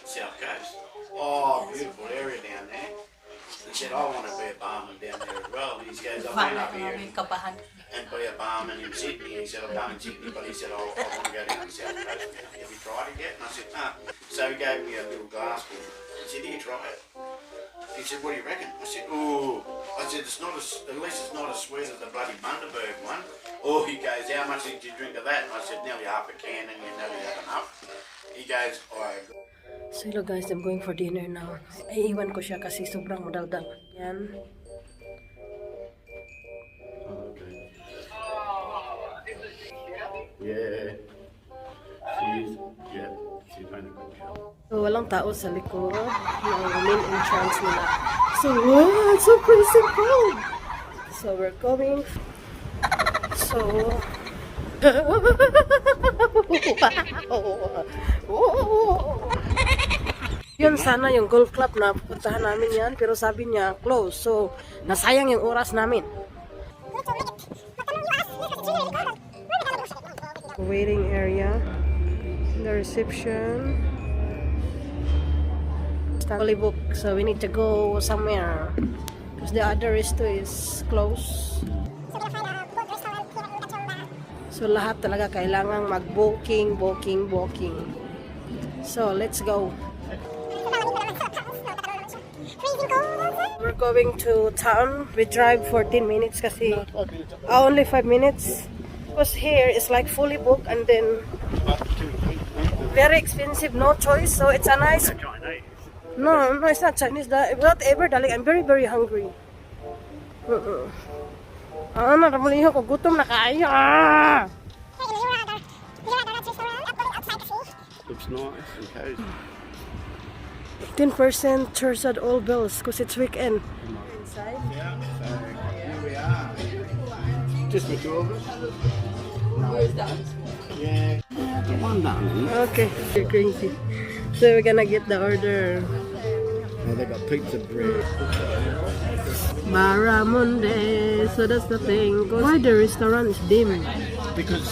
South Coast. Oh, beautiful area down there. He said, I want to be a barman down there as well. And he goes, I've been up here and be a barman in Sydney. He said, I've done in Sydney, but he said, I want to go down to South Coast now. Have you tried it yet? And I said, no. So he gave me a little glass full and said, here, try it. He said, what do you reckon? I said, oh. I said, it's not as, at least it's not as sweet as the bloody Bundaberg one. Oh, he goes, how much did you drink of that? And I said, nearly half a can, and you nearly have enough. He goes, So hello guys, I'm going for dinner now. Ay, iwan ko siya kasi sobrang madaldal. Yan. Yeah. She's done a good job. So, walang tao sa likod ng main entrance nila. So, wow, it's so crazy cold. So, we're going. So, yun sana yung golf club na puntahan namin yan, pero sabi niya close. So, nasayang yung oras namin. Waiting area. The reception. Fully booked, so we need to go somewhere because the other resto is closed. So lahat talaga kailangang mag-booking. So let's go. We're going to town. We drive 14 minutes kasi only 5 minutes. Because here is like fully booked and then very expensive, no choice. So it's a nice. No, it's not Chinese. Whatever, darling. I'm very, very hungry. Naramalihan ko. Gutom na kayo. Looks nice and cozy. 10% charge at all bills because it's weekend. Inside? Yeah, so here we are. Just the two of us. Yeah, the one down. Okay, you're crazy. So we're gonna get the order. Oh, they got pizza bread. Barramundi. So that's the thing. Why the restaurant is dim? Because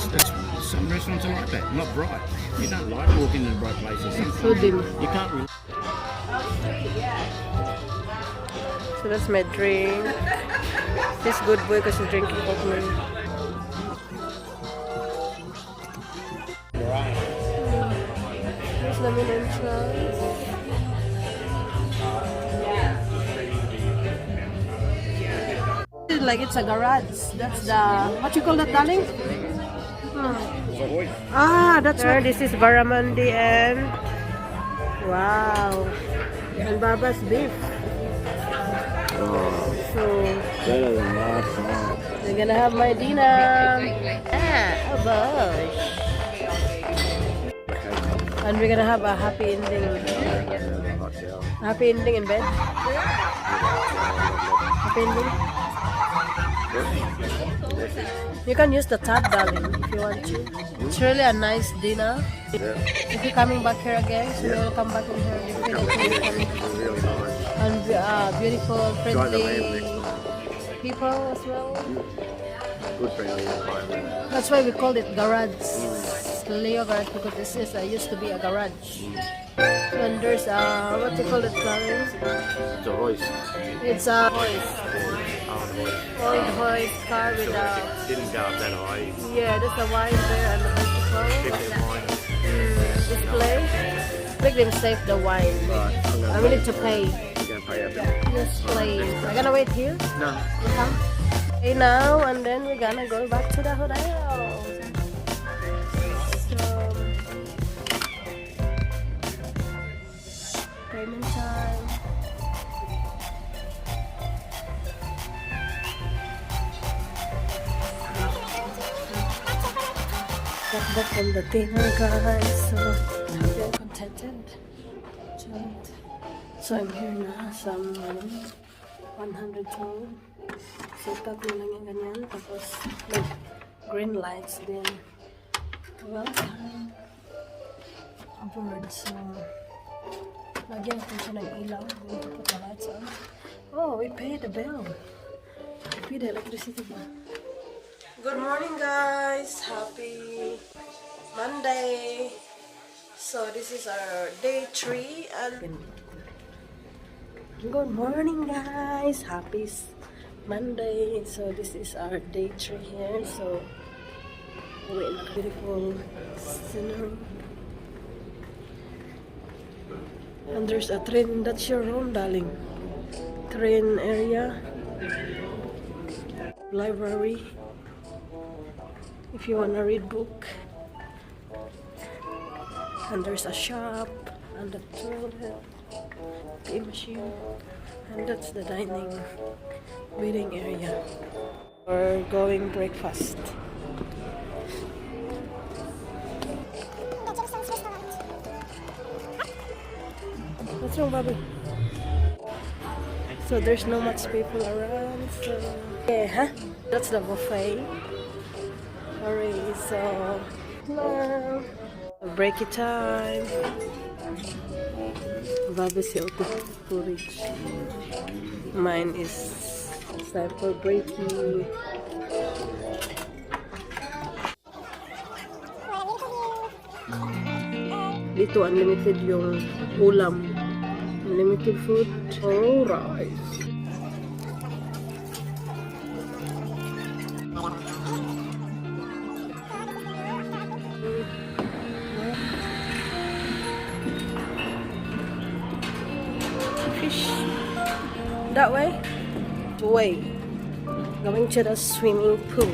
some restaurants are like that, not bright. You don't like walking in bright places. So dim. You can't really. So that's my drink. He's good boy because he's drinking coke milk. Here's the main entrance. Like it's a garage. That's the, what you call that, darling? That's right. This is barramundi and wow, and Baba's beef. So Better than last night. we're gonna have my dinner. Oh boy. And we're gonna have a happy ending. Happy ending in bed. Happy ending. You can use the tap, darling, if you want to. It's really a nice dinner. Yeah. If you're coming back here again, so you'll come back in here. Really nice. And beautiful, friendly people as well. Good friendly environment. That's why we called it garage. Leura garage because this is used to be a garage. And there's what do you call it, darling? It's a hoist. It's a hoist. Old hoist car with a. Didn't go up that high. Yeah, there's a wine there and the bicycle. Display. Make them save the wine. Right. I need to pay. You're going to pay up. Yes, please. I'm gonna wait here. No. You come. Okay, now and then we're gonna go back to the hotel. So, payment time. Got back from the dinner, guys. So happy and contented. So I'm here na sa 102. So tap mo lang yung ganyan. Tapos may green lights din. Welcome aboard. So lagyan ko siya ng ilaw. We need to put the lights on. Oh, we paid the bill. We paid the electricity bill. Good morning, guys. Happy Monday. So this is our day 3 and good morning guys. Happy Monday. So this is our day 3 here. So we're in a beautiful scenery. And there's a train. That's your room, darling. Train area. Library. If you wanna read book. And there's a shop and the toilet, tea machine, and that's the dining waiting area. We're going breakfast. What's wrong, Bobby? So there's no much people around. So yeah, huh? That's the buffet. Alright, so no. Break it time. Bobby's healthy porridge. Mine is time for breaking. Dito unlimited yung ulam. Unlimited food. Oh, rice. Fish. That way? Way. Going to the swimming pool.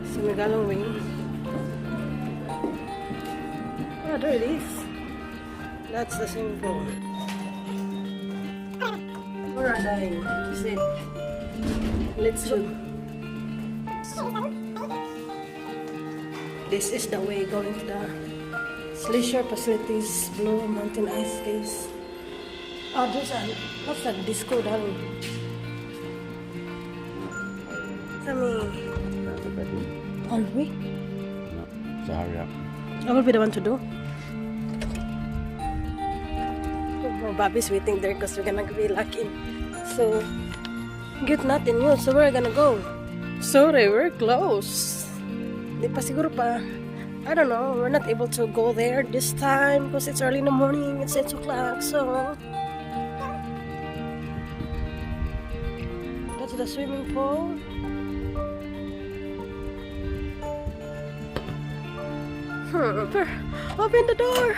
Sinigalang wing. Oh, there it is. That's the swimming pool. Where are they? Sit. Let's go. This is the way going to the leisure facilities, Blue Mountain Ice Case. Oh, there's a, what's that disco darling? Tell me. Are we? So hurry up. I will be the one to do. Oh, Bobby's waiting there because we're gonna be locked in. So, get nothing yun. So, where are we gonna go? Sorry, we're close. Di pa siguro pa. I don't know. We're not able to go there this time because it's early in the morning. It's 8 o'clock. So, that's the swimming pool. Open the door.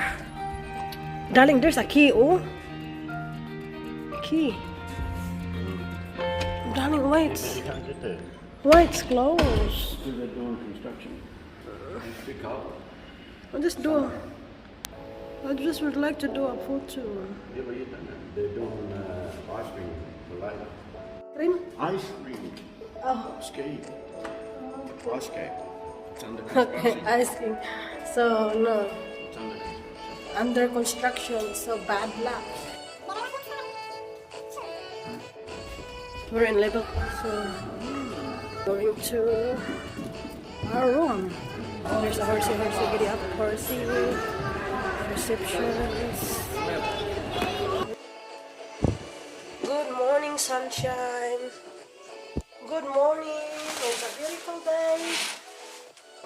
Darling, there's a key, oh. Key. Darling, why it's closed? They're doing construction. Pick up. I just would like to do a photo. Yeah, but you done that. They're doing ice cream for later. Cream? Ice cream. Oh. Skate. Ice skate. It's under Okay, construction. ice cream. So, no. It's under construction. Under construction, so bad luck. We're in level, so going to our room. There's a horsey video up, horsey, receptions. Good morning, sunshine. Good morning. It's a beautiful day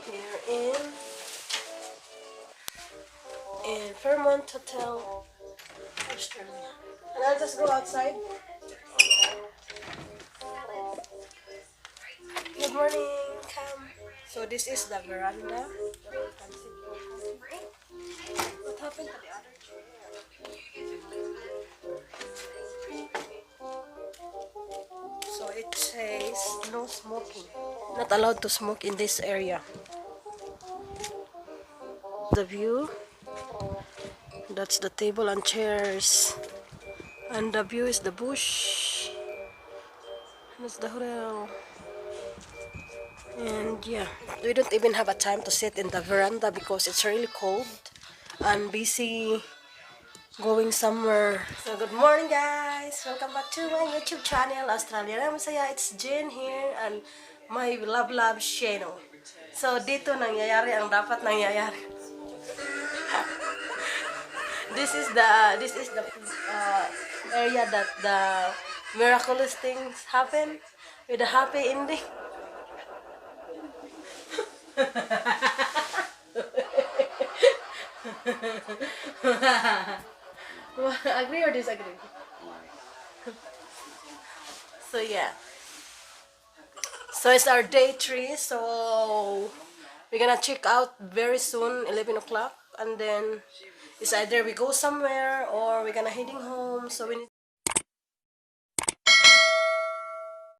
here in Fairmont Hotel, Australia. And I'll just go outside. Good morning, Cam. So this is the veranda. What happened to the other chair? So it says no smoking. Not allowed to smoke in this area. The view. That's the table and chairs. And the view is the bush. That's the hotel. And yeah, we don't even have a time to sit in the veranda because it's really cold. I'm busy going somewhere. So good morning guys! Welcome back to my YouTube channel, Australia. It's Jen here and my love channel. So dito nangyayari ang dapat nangyayari. This is the area that the miraculous things happen with a happy ending. Agree or disagree? So yeah. So it's our day 3. So we're gonna check out very soon, 11 o'clock, and then it's either we go somewhere or we're gonna heading home. So we need